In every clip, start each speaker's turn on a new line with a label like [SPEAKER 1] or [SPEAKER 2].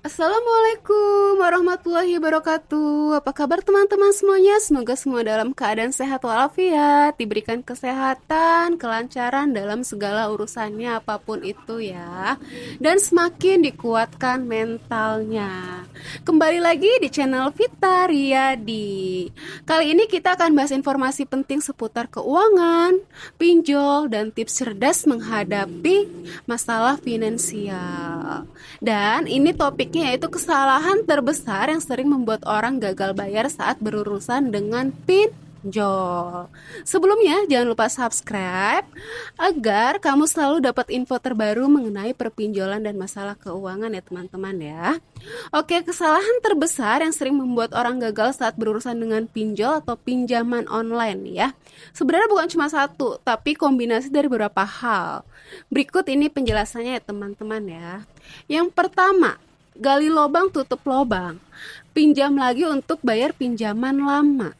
[SPEAKER 1] Assalamualaikum warahmatullahi wabarakatuh. Apa kabar teman-teman semuanya? Semoga semua dalam keadaan sehat walafiat, diberikan kesehatan, kelancaran dalam segala urusannya apapun itu ya. Dan semakin dikuatkan mentalnya. Kembali lagi di channel Vita Riyadi. Kali ini kita akan bahas informasi penting seputar keuangan, pinjol, dan tips cerdas menghadapi masalah finansial. Dan ini topiknya yaitu kesalahan terbesar yang sering membuat orang gagal bayar saat berurusan dengan pinjol. Sebelumnya jangan lupa subscribe agar kamu selalu dapat info terbaru mengenai perpinjolan dan masalah keuangan ya teman-teman ya. Oke, kesalahan terbesar yang sering membuat orang gagal saat berurusan dengan pinjol atau pinjaman online ya. Sebenarnya bukan cuma satu, tapi kombinasi dari beberapa hal. Berikut ini penjelasannya ya teman-teman ya. Yang pertama, gali lubang tutup lubang. Pinjam lagi untuk bayar pinjaman lama.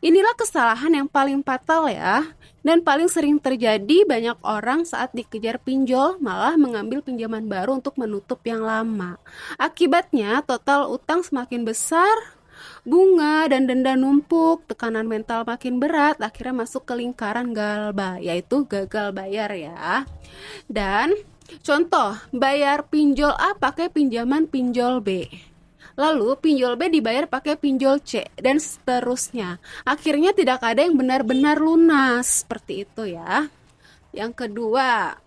[SPEAKER 1] Inilah kesalahan yang paling fatal ya, dan paling sering terjadi banyak orang saat dikejar pinjol malah mengambil pinjaman baru untuk menutup yang lama. Akibatnya total utang semakin besar, bunga dan denda numpuk, tekanan mental makin berat, akhirnya masuk ke lingkaran galba, yaitu gagal bayar ya. Dan contoh, bayar pinjol A pakai pinjaman pinjol B. Lalu pinjol B dibayar pakai pinjol C dan seterusnya. Akhirnya tidak ada yang benar-benar lunas, seperti itu ya. Yang kedua,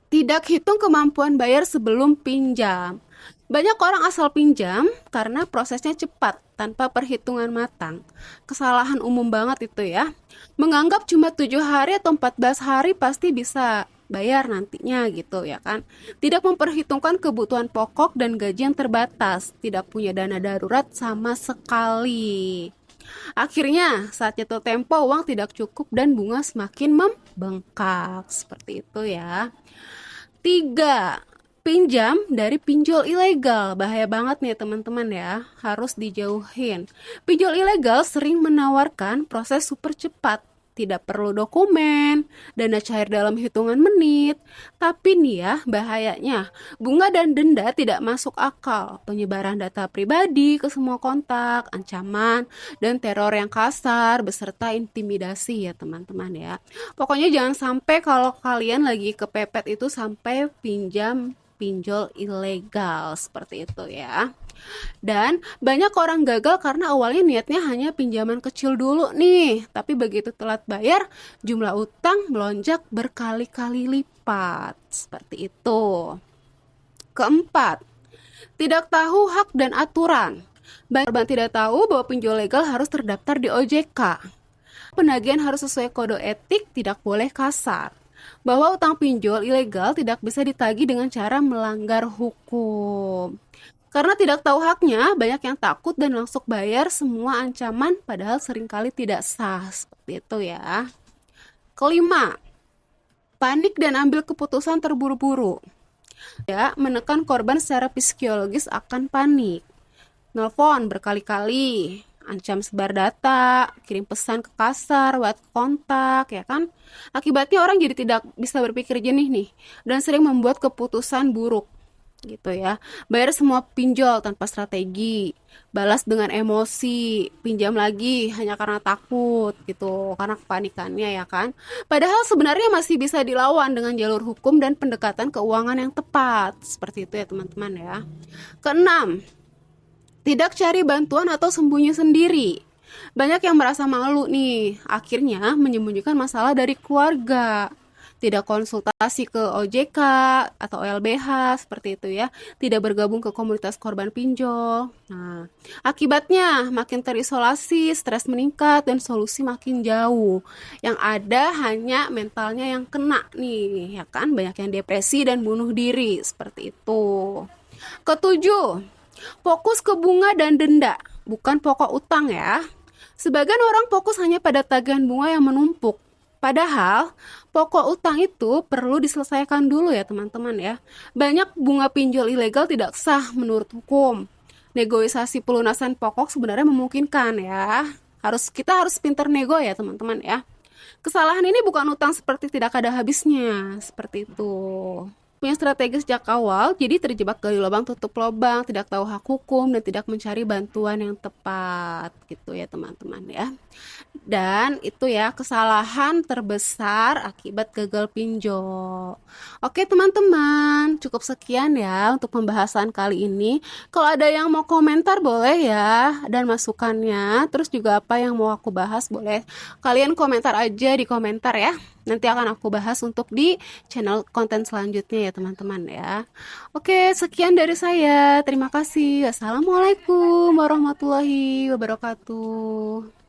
[SPEAKER 1] tidak hitung kemampuan bayar sebelum pinjam. Banyak orang asal pinjam karena prosesnya cepat tanpa perhitungan matang. Kesalahan umum banget itu ya. Menganggap cuma 7 hari atau 14 hari pasti bisa bayar nantinya gitu ya kan. Tidak memperhitungkan kebutuhan pokok dan gaji yang terbatas. Tidak punya dana darurat sama sekali. Akhirnya saat jatuh tempo uang tidak cukup dan bunga semakin membengkak. Seperti itu ya. Tiga, pinjam dari pinjol ilegal. Bahaya banget nih teman-teman ya, harus dijauhin. Pinjol ilegal sering menawarkan proses super cepat. Tidak perlu dokumen, dana cair dalam hitungan menit. Tapi nih ya, bahayanya, bunga dan denda tidak masuk akal. Penyebaran data pribadi ke semua kontak, ancaman, dan teror yang kasar, beserta intimidasi ya teman-teman ya. Pokoknya jangan sampai kalau kalian lagi kepepet itu sampai pinjam pinjol ilegal seperti itu ya. Dan banyak orang gagal karena awalnya niatnya hanya pinjaman kecil dulu nih, tapi begitu telat bayar, jumlah utang melonjak berkali-kali lipat. Seperti itu. Keempat, tidak tahu hak dan aturan. Banyak korban tidak tahu bahwa pinjol legal harus terdaftar di OJK. Penagihan harus sesuai kode etik, tidak boleh kasar. Bahwa utang pinjol ilegal tidak bisa ditagih dengan cara melanggar hukum. Karena tidak tahu haknya, banyak yang takut dan langsung bayar semua ancaman padahal seringkali tidak sah. Seperti itu ya. Kelima, panik dan ambil keputusan terburu-buru. Ya, menekan korban secara psikologis akan panik. Nelpon berkali-kali, ancam sebar data, kirim pesan ke kasar, buat kontak, ya kan? Akibatnya orang jadi tidak bisa berpikir jernih nih, dan sering membuat keputusan buruk, gitu ya. Bayar semua pinjol tanpa strategi, balas dengan emosi, pinjam lagi hanya karena takut, gitu, karena kepanikannya ya kan. Padahal sebenarnya masih bisa dilawan dengan jalur hukum dan pendekatan keuangan yang tepat, seperti itu ya teman-teman ya. Keenam, tidak cari bantuan atau sembunyi sendiri. Banyak yang merasa malu nih, akhirnya menyembunyikan masalah dari keluarga. Tidak konsultasi ke OJK atau LBH seperti itu ya. Tidak bergabung ke komunitas korban pinjol. Nah, akibatnya makin terisolasi, stres meningkat dan solusi makin jauh. Yang ada hanya mentalnya yang kena nih, ya kan? Banyak yang depresi dan bunuh diri seperti itu. Ketujuh, fokus ke bunga dan denda, bukan pokok utang ya. Sebagian orang fokus hanya pada tagihan bunga yang menumpuk. Padahal, pokok utang itu perlu diselesaikan dulu ya teman-teman ya. Banyak bunga pinjol ilegal tidak sah menurut hukum. Negosiasi pelunasan pokok sebenarnya memungkinkan ya. Kita harus pintar nego ya teman-teman ya. Kesalahan ini bukan utang seperti tidak ada habisnya, seperti itu. punya strategi sejak awal, jadi terjebak gali lubang tutup lubang, tidak tahu hak hukum dan tidak mencari bantuan yang tepat gitu ya teman-teman ya. Dan itu ya kesalahan terbesar akibat gagal pinjol. Oke teman-teman, cukup sekian ya untuk pembahasan kali ini. Kalau ada yang mau komentar boleh ya, dan masukannya, terus juga apa yang mau aku bahas boleh kalian komentar aja di komentar ya. Nanti akan aku bahas untuk di channel konten selanjutnya ya teman-teman ya. Oke, sekian dari saya. Terima kasih. Assalamualaikum warahmatullahi wabarakatuh.